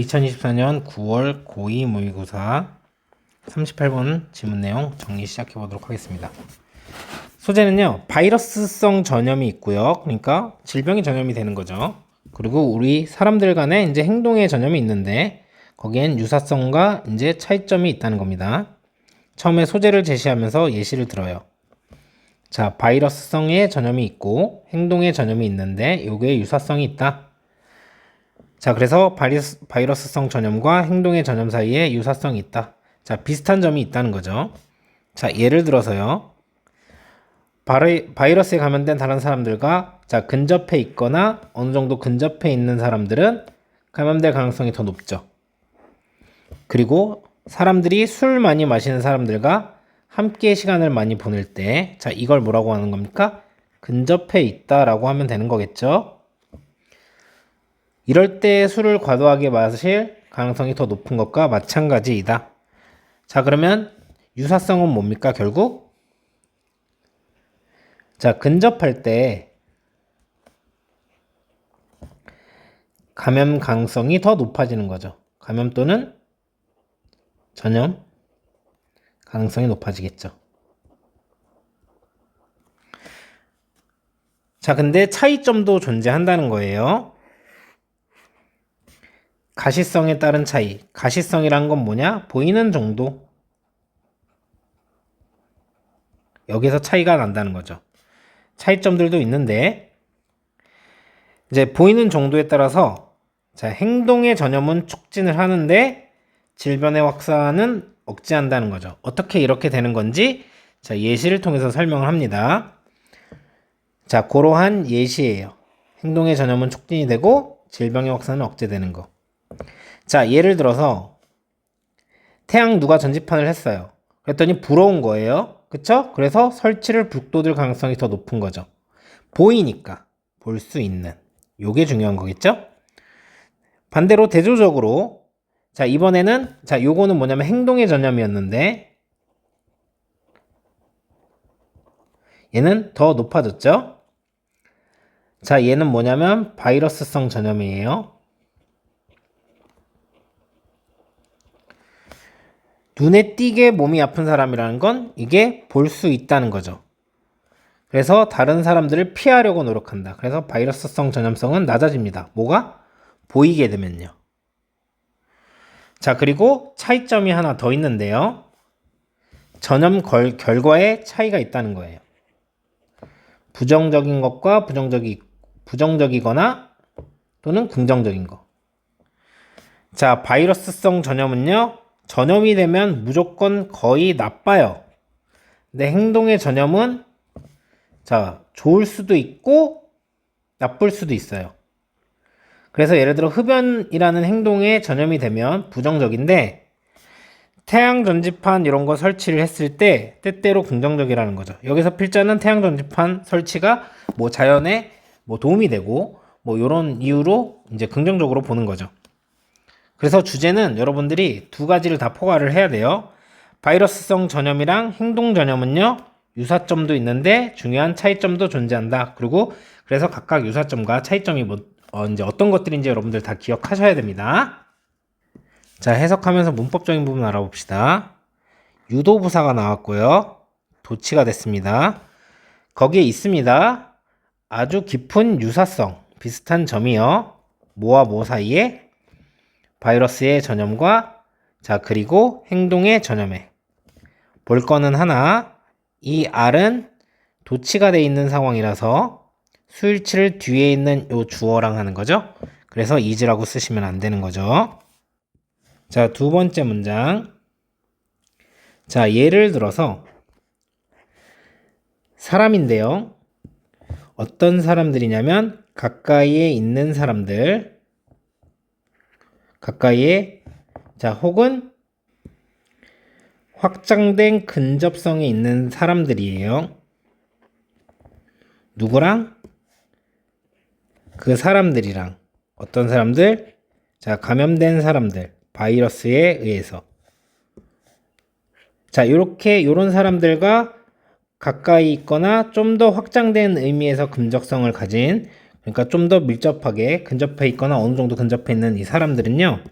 2024년 9월 고2 모의고사 38번 지문 내용 정리 시작해 보도록 하겠습니다. 소재는요, 바이러스성 전염이 있고요. 그러니까 질병이 전염이 되는 거죠. 그리고 우리 사람들 간에 이제 행동의 전염이 있는데 거기엔 유사성과 이제 차이점이 있다는 겁니다. 처음에 소재를 제시하면서 예시를 들어요. 자, 바이러스성의 전염이 있고 행동의 전염이 있는데 요게 유사성이 있다. 자, 그래서 바이러스성 전염과 행동의 전염 사이에 유사성이 있다. 자, 비슷한 점이 있다는 거죠. 자, 예를 들어서요. 바이러스에 감염된 다른 사람들과 근접해 있거나 어느 정도 근접해 있는 사람들은 감염될 가능성이 더 높죠. 그리고 사람들이 술 많이 마시는 사람들과 함께 시간을 많이 보낼 때, 이걸 뭐라고 하는 겁니까? 근접해 있다라고 하면 되는 거겠죠. 이럴 때 술을 과도하게 마실 가능성이 더 높은 것과 마찬가지이다. 자, 그러면 유사성은 뭡니까, 결국? 자, 근접할 때 감염 가능성이 더 높아지는 거죠. 감염 또는 전염 가능성이 높아지겠죠. 자, 근데 차이점도 존재한다는 거예요. 가시성에 따른 차이. 가시성이란 건 뭐냐? 보이는 정도. 여기서 차이가 난다는 거죠. 차이점들도 있는데 이제 보이는 정도에 따라서 행동의 전염은 촉진을 하는데 질병의 확산은 억제한다는 거죠. 어떻게 이렇게 되는 건지 예시를 통해서 설명을 합니다. 자, 그러한 예시예요. 행동의 전염은 촉진이 되고 질병의 확산은 억제되는 거. 자, 예를 들어서 태양 누가 전지판을 했어요. 그랬더니 부러운 거예요. 그쵸? 그래서 설치를 북돋을 가능성이 더 높은 거죠. 보이니까 볼 수 있는. 요게 중요한 거겠죠? 반대로 대조적으로 이번에는 요거는 뭐냐면 행동의 전염이었는데 얘는 더 높아졌죠? 자, 얘는 뭐냐면 바이러스성 전염이에요. 눈에 띄게 몸이 아픈 사람이라는 건 이게 볼 수 있다는 거죠. 그래서 다른 사람들을 피하려고 노력한다. 그래서 바이러스성 전염성은 낮아집니다. 뭐가? 보이게 되면요. 자, 그리고 차이점이 하나 더 있는데요. 전염 결과에 차이가 있다는 거예요. 부정적인 것과 부정적이거나 또는 긍정적인 거. 자, 바이러스성 전염은요. 전염이 되면 무조건 거의 나빠요. 근데 행동의 전염은 좋을 수도 있고 나쁠 수도 있어요. 그래서 예를 들어 흡연이라는 행동에 전염이 되면 부정적인데 태양 전지판 이런 거 설치를 했을 때 때때로 긍정적이라는 거죠. 여기서 필자는 태양 전지판 설치가 자연에 도움이 되고 이런 이유로 이제 긍정적으로 보는 거죠. 그래서 주제는 여러분들이 두 가지를 다 포괄을 해야 돼요. 바이러스성 전염이랑 행동 전염은요, 유사점도 있는데 중요한 차이점도 존재한다. 그리고 그래서 각각 유사점과 차이점이 이제 어떤 것들인지 여러분들 다 기억하셔야 됩니다. 자, 해석하면서 문법적인 부분 알아봅시다. 유도부사가 나왔고요. 도치가 됐습니다. 거기에 있습니다. 아주 깊은 유사성, 비슷한 점이요. 뭐와 뭐 사이에? 바이러스의 전염과 그리고 행동의 전염에 볼 거는 하나, 이 R은 도치가 돼 있는 상황이라서 수일치를 뒤에 있는 요 주어랑 하는 거죠. 그래서 is라고 쓰시면 안 되는 거죠. 자, 두 번째 문장. 자, 예를 들어서 사람인데요. 어떤 사람들이냐면 가까이에 있는 사람들, 가까이에 혹은 확장된 근접성에 있는 사람들이에요. 누구랑? 그 사람들이랑. 어떤 사람들? 감염된 사람들. 바이러스에 의해서. 요런 사람들과 가까이 있거나 좀 더 확장된 의미에서 근접성을 가진, 그러니까 좀 더 밀접하게 근접해 있거나 어느 정도 근접해 있는 이 사람들은요.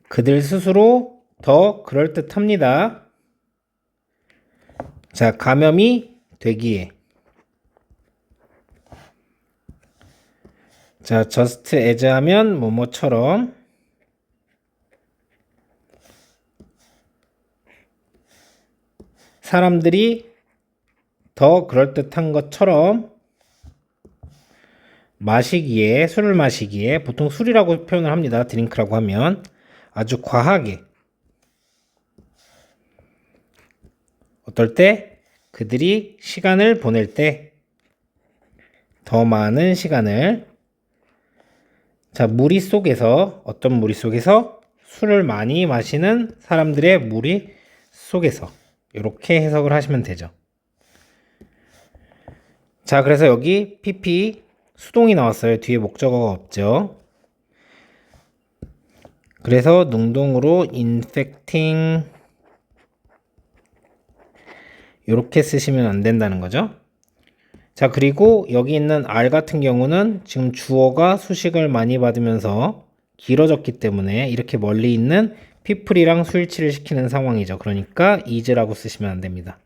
그들 스스로 더 그럴듯합니다. 자, 감염이 되기에. 자, just as 하면 뭐뭐처럼. 사람들이 더 그럴듯한 것처럼 마시기에, 술을 마시기에, 보통 술이라고 표현을 합니다. 드링크라고 하면 아주 과하게. 어떨 때? 그들이 시간을 보낼 때, 더 많은 시간을. 자, 무리 속에서, 어떤 무리 속에서? 술을 많이 마시는 사람들의 무리 속에서. 이렇게 해석을 하시면 되죠. 자, 그래서 여기 PP 수동이 나왔어요. 뒤에 목적어가 없죠. 그래서 능동으로 infecting 이렇게 쓰시면 안 된다는 거죠. 자, 그리고 여기 있는 R 같은 경우는 지금 주어가 수식을 많이 받으면서 길어졌기 때문에 이렇게 멀리 있는 people이랑 수일치를 시키는 상황이죠. 그러니까 is라고 쓰시면 안 됩니다.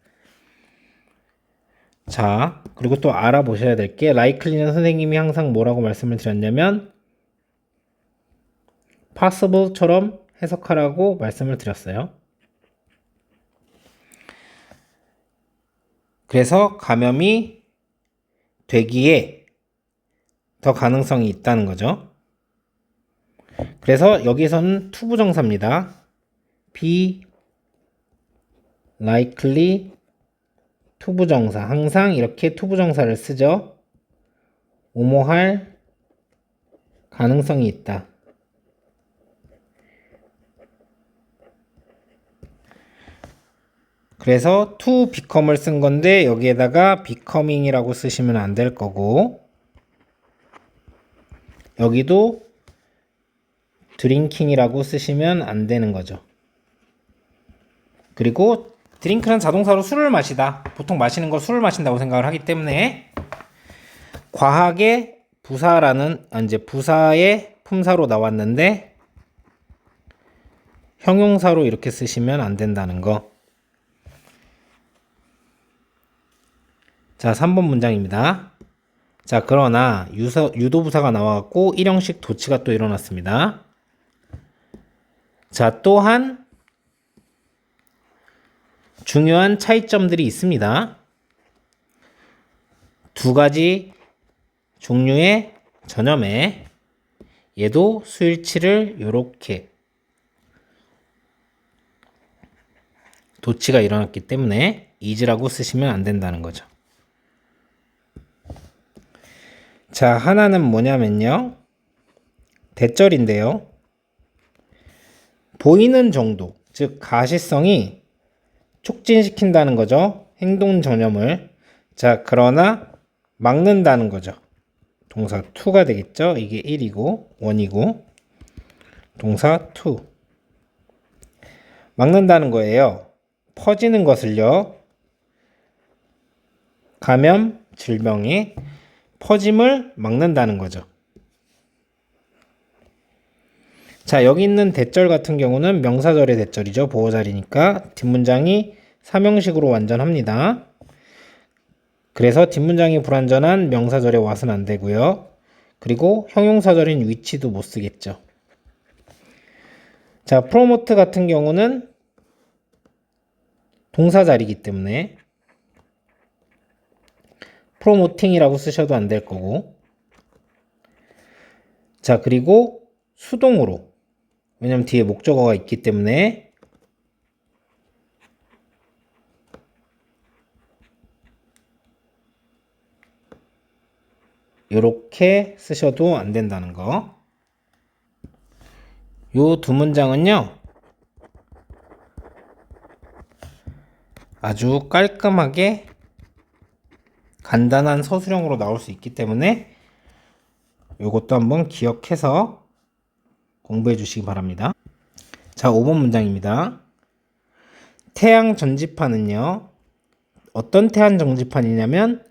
자, 그리고 또 알아보셔야 될 게 likely는 선생님이 항상 뭐라고 말씀을 드렸냐면 possible처럼 해석하라고 말씀을 드렸어요. 그래서 감염이 되기에 더 가능성이 있다는 거죠. 그래서 여기서는 투부정사입니다. be likely 투부정사. 항상 이렇게 투부정사를 쓰죠. 오모할 가능성이 있다. 그래서 to become을 쓴 건데 여기에다가 becoming이라고 쓰시면 안 될 거고, 여기도 drinking이라고 쓰시면 안 되는 거죠. 그리고 드링크는 자동사로 술을 마시다. 보통 마시는 걸 술을 마신다고 생각을 하기 때문에 과하게 부사라는 이제 부사의 품사로 나왔는데 형용사로 이렇게 쓰시면 안 된다는 거. 자, 3번 문장입니다. 자, 그러나 유도부사가 나와갖고 일형식 도치가 또 일어났습니다. 자, 또한 중요한 차이점들이 있습니다. 두 가지 종류의 전염에 얘도 수일치를 이렇게 도치가 일어났기 때문에 is라고 쓰시면 안 된다는 거죠. 자, 하나는 뭐냐면요. 대절인데요. 보이는 정도, 즉 가시성이 촉진시킨다는 거죠. 행동 전염을. 자, 그러나 막는다는 거죠. 동사 to가 되겠죠. 이게 1이고 1이고 동사 to. 막는다는 거예요. 퍼지는 것을요. 감염, 질병이 퍼짐을 막는다는 거죠. 자, 여기 있는 대절 같은 경우는 명사절의 대절이죠. 보호자리니까 뒷문장이 사명식으로 완전합니다. 그래서 뒷문장이 불완전한 명사절에 와서는 안 되고요. 그리고 형용사절인 위치도 못 쓰겠죠. 자, 프로모트 같은 경우는 동사자리이기 때문에 프로모팅이라고 쓰셔도 안 될 거고. 자, 그리고 수동으로. 왜냐면 뒤에 목적어가 있기 때문에 이렇게 쓰셔도 안 된다는 거. 요 두 문장은요. 아주 깔끔하게 간단한 서술형으로 나올 수 있기 때문에 요것도 한번 기억해서 공부해 주시기 바랍니다. 자, 5번 문장입니다. 태양 전지판은요. 어떤 태양 전지판이냐면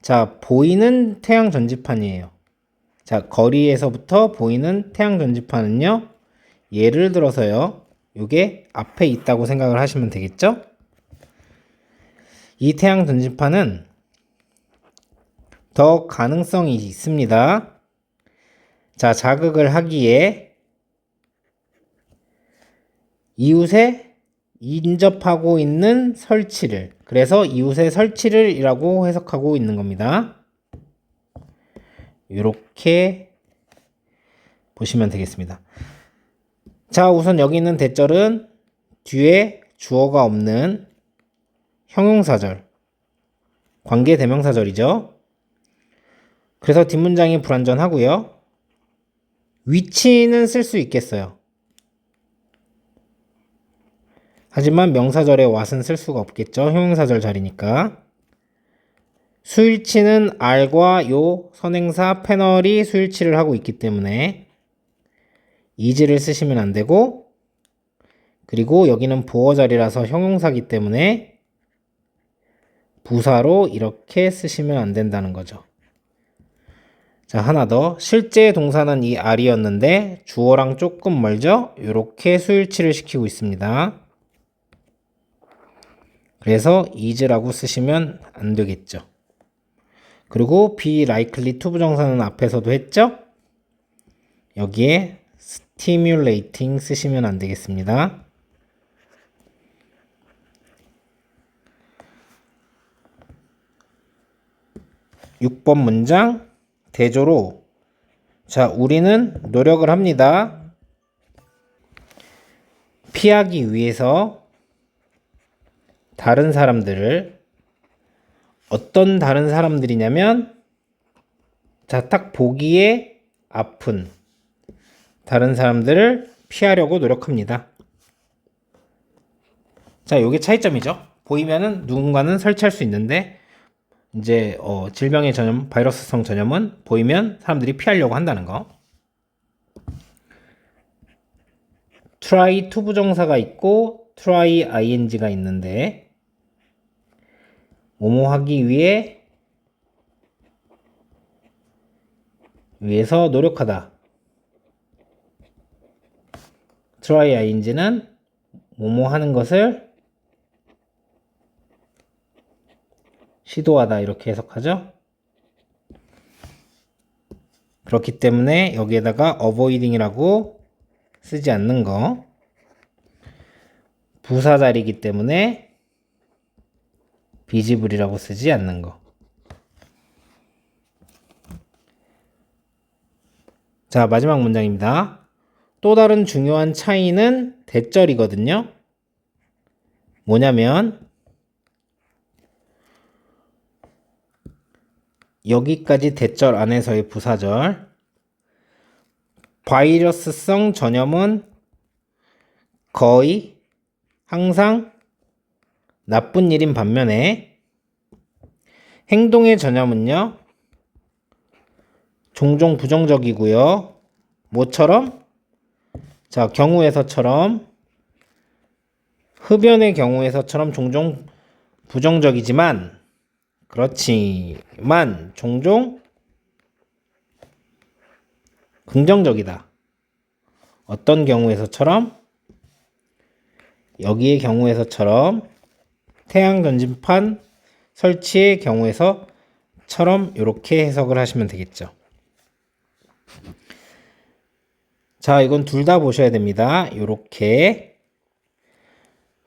자, 보이는 태양 전지판이에요. 자, 거리에서부터 보이는 태양 전지판은요. 예를 들어서요. 요게 앞에 있다고 생각을 하시면 되겠죠? 이 태양 전지판은 더 가능성이 있습니다. 자, 자극을 하기에 이웃에 인접하고 있는 설치를, 그래서 이웃의 설치를 이라고 해석하고 있는 겁니다. 이렇게 보시면 되겠습니다. 자, 우선 여기 있는 대절은 뒤에 주어가 없는 형용사절, 관계대명사절이죠. 그래서 뒷문장이 불완전하고요. 위치는 쓸 수 있겠어요. 하지만 명사절에 what은 쓸 수가 없겠죠. 형용사절 자리니까. 수일치는 R과 요 선행사 패널이 수일치를 하고 있기 때문에 is를 쓰시면 안 되고, 그리고 여기는 보어 자리라서 형용사기 때문에 부사로 이렇게 쓰시면 안 된다는 거죠. 자, 하나 더. 실제 동사는 이 R이었는데 주어랑 조금 멀죠? 이렇게 수일치를 시키고 있습니다. 그래서 is라고 쓰시면 안 되겠죠. 그리고 be likely to 부정사는 앞에서도 했죠? 여기에 stimulating 쓰시면 안 되겠습니다. 6번 문장 대조로, 자, 우리는 노력을 합니다. 피하기 위해서 다른 사람들을, 어떤 다른 사람들이냐면, 자, 딱 보기에 아픈 다른 사람들을 피하려고 노력합니다. 자, 요게 차이점이죠. 보이면은 누군가는 설치할 수 있는데, 이제 질병의 전염, 바이러스성 전염은 보이면 사람들이 피하려고 한다는 거. try to 부정사가 있고 try ing가 있는데, 뭐뭐 하기 위해서 노력하다. try ing는 뭐뭐 하는 것을 시도하다 이렇게 해석하죠. 그렇기 때문에 여기에다가 avoiding이라고 쓰지 않는 거, 부사 자리이기 때문에 visible이라고 쓰지 않는 거. 자, 마지막 문장입니다. 또 다른 중요한 차이는 대절이거든요. 뭐냐면 여기까지 대절 안에서의 부사절, 바이러스성 전염은 거의 항상 나쁜 일인 반면에 행동의 전염은요 종종 부정적이고요. 뭐처럼? 자, 경우에서처럼, 흡연의 경우에서처럼 종종 부정적이지만, 그렇지만 종종 긍정적이다. 어떤 경우에서처럼? 여기의 경우에서처럼, 태양 전지판 설치의 경우에서처럼 이렇게 해석을 하시면 되겠죠. 자, 이건 둘 다 보셔야 됩니다. 이렇게.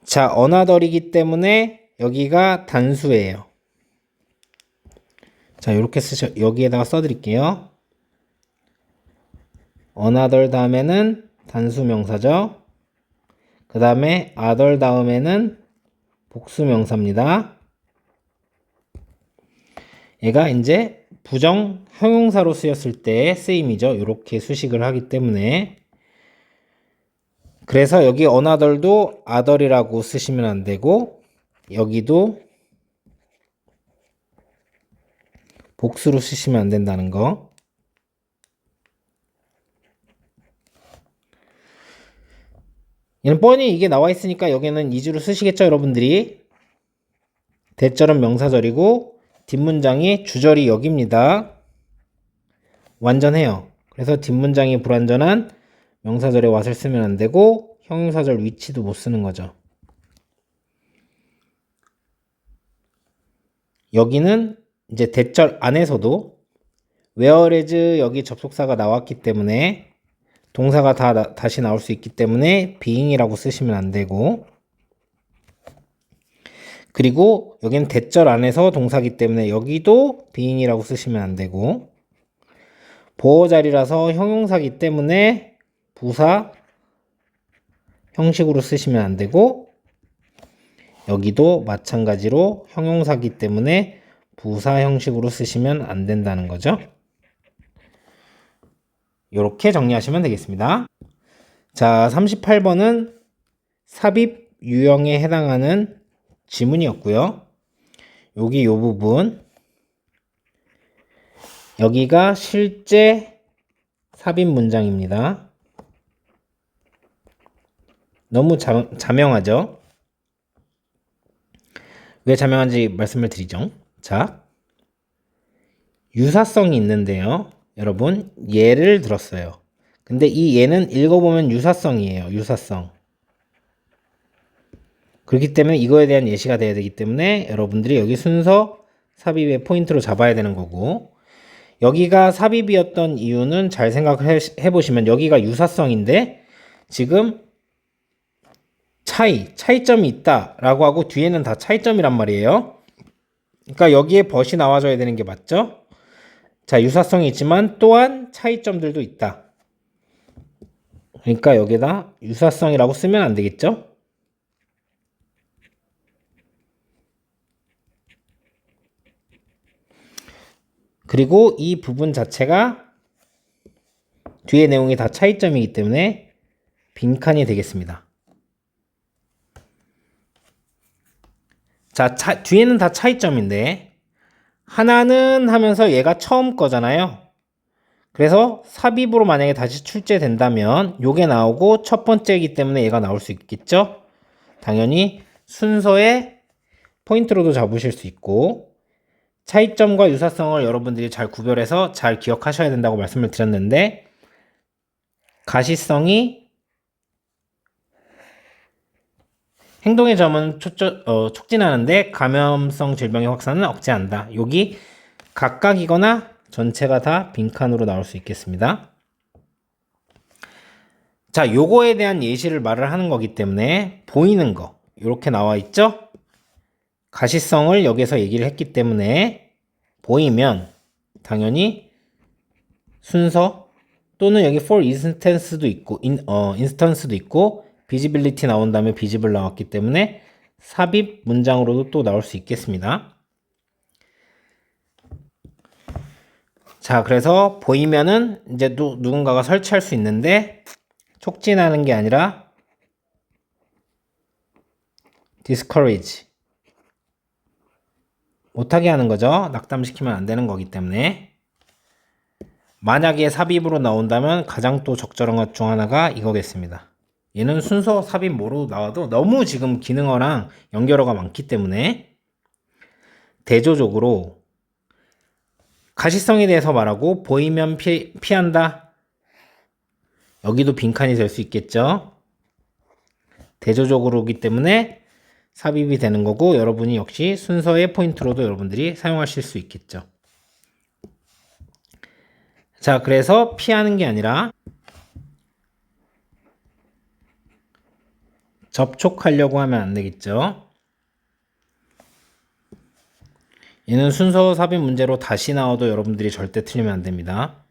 자, another이기 때문에 여기가 단수예요. 자, 이렇게 여기에다가 써드릴게요. another 다음에는 단수 명사죠. 그 다음에 other 다음에는 복수 명사입니다. 얘가 이제 부정 형용사로 쓰였을 때의 쓰임이죠. 이렇게 수식을 하기 때문에. 그래서 여기 another도 other이라고 쓰시면 안 되고, 여기도 복수로 쓰시면 안 된다는 거. 얘는 뻔히 이게 나와 있으니까 여기는 is로 쓰시겠죠, 여러분들이. 대절은 명사절이고 뒷문장이 주절이 여기입니다. 완전해요. 그래서 뒷문장이 불완전한 명사절에 what을 쓰면 안 되고 형용사절 which도 못 쓰는 거죠. 여기는 이제 대절 안에서도 whereas 여기 접속사가 나왔기 때문에 동사가 다시 나올 수 있기 때문에 being이라고 쓰시면 안 되고, 그리고 여기는 대절 안에서 동사기 때문에 여기도 being이라고 쓰시면 안 되고, 보어 자리라서 형용사기 때문에 부사 형식으로 쓰시면 안 되고, 여기도 마찬가지로 형용사기 때문에 부사 형식으로 쓰시면 안 된다는 거죠. 이렇게 정리하시면 되겠습니다. 자, 38번은 삽입 유형에 해당하는 지문이었고요. 여기 요 부분, 여기가 실제 삽입 문장입니다. 너무 자명하죠? 왜 자명한지 말씀을 드리죠. 자, 유사성이 있는데요. 여러분, 예를 들었어요. 근데 이 예는 읽어보면 유사성이에요. 유사성. 그렇기 때문에 이거에 대한 예시가 돼야 되기 때문에 여러분들이 여기 순서 삽입의 포인트로 잡아야 되는 거고, 여기가 삽입이었던 이유는 잘 생각해 보시면 여기가 유사성인데 지금 차이점이 있다라고 하고 뒤에는 다 차이점이란 말이에요. 그러니까 여기에 벗이 나와줘야 되는 게 맞죠? 자, 유사성이 있지만 또한 차이점들도 있다. 그러니까 여기다 유사성이라고 쓰면 안 되겠죠? 그리고 이 부분 자체가 뒤에 내용이 다 차이점이기 때문에 빈칸이 되겠습니다. 자, 뒤에는 다 차이점인데 하나는 하면서 얘가 처음 거잖아요. 그래서 삽입으로 만약에 다시 출제된다면 요게 나오고 첫 번째이기 때문에 얘가 나올 수 있겠죠? 당연히 순서의 포인트로도 잡으실 수 있고, 차이점과 유사성을 여러분들이 잘 구별해서 잘 기억하셔야 된다고 말씀을 드렸는데, 가시성이 행동의 점은 촉진하는데 감염성 질병의 확산은 억제한다. 여기 각각이거나 전체가 다 빈칸으로 나올 수 있겠습니다. 자, 요거에 대한 예시를 말을 하는 거기 때문에 보이는 거 이렇게 나와 있죠? 가시성을 여기서 얘기를 했기 때문에 보이면 당연히 순서 또는 여기 for instance도 있고 instance도 있고 visibility 나온 다음에 visible 나왔기 때문에 삽입 문장으로도 또 나올 수 있겠습니다. 자, 그래서 보이면은 이제 또 누군가가 설치할 수 있는데 촉진하는 게 아니라 discourage 못하게 하는 거죠. 낙담시키면 안 되는 거기 때문에. 만약에 삽입으로 나온다면 가장 또 적절한 것 중 하나가 이거겠습니다. 얘는 순서 삽입 뭐로 나와도 너무 지금 기능어랑 연결어가 많기 때문에 대조적으로 가시성에 대해서 말하고 보이면 피한다. 여기도 빈칸이 될 수 있겠죠. 대조적으로기 때문에 삽입이 되는 거고 여러분이 역시 순서의 포인트로도 여러분들이 사용하실 수 있겠죠. 자, 그래서 피하는 게 아니라 접촉하려고 하면 안 되겠죠. 얘는 순서 삽입 문제로 다시 나와도 여러분들이 절대 틀리면 안 됩니다.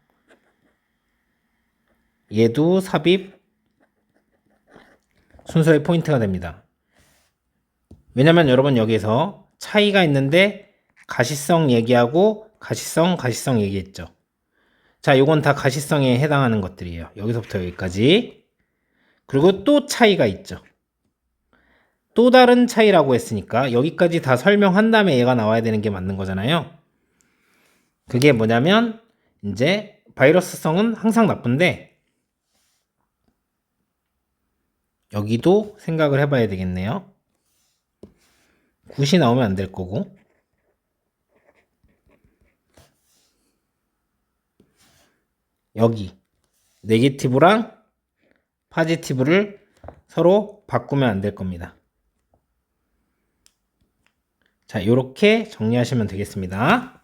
얘도 삽입 순서의 포인트가 됩니다. 왜냐면 여러분 여기서 차이가 있는데 가시성 얘기하고 가시성 얘기했죠. 자, 요건 다 가시성에 해당하는 것들이에요. 여기서부터 여기까지. 그리고 또 차이가 있죠. 또 다른 차이라고 했으니까 여기까지 다 설명한 다음에 얘가 나와야 되는 게 맞는 거잖아요. 그게 뭐냐면 이제 바이러스성은 항상 나쁜데 여기도 생각을 해봐야 되겠네요. 굿이 나오면 안 될 거고 여기 네게티브랑 파지티브를 서로 바꾸면 안 될 겁니다. 자, 요렇게 정리하시면 되겠습니다.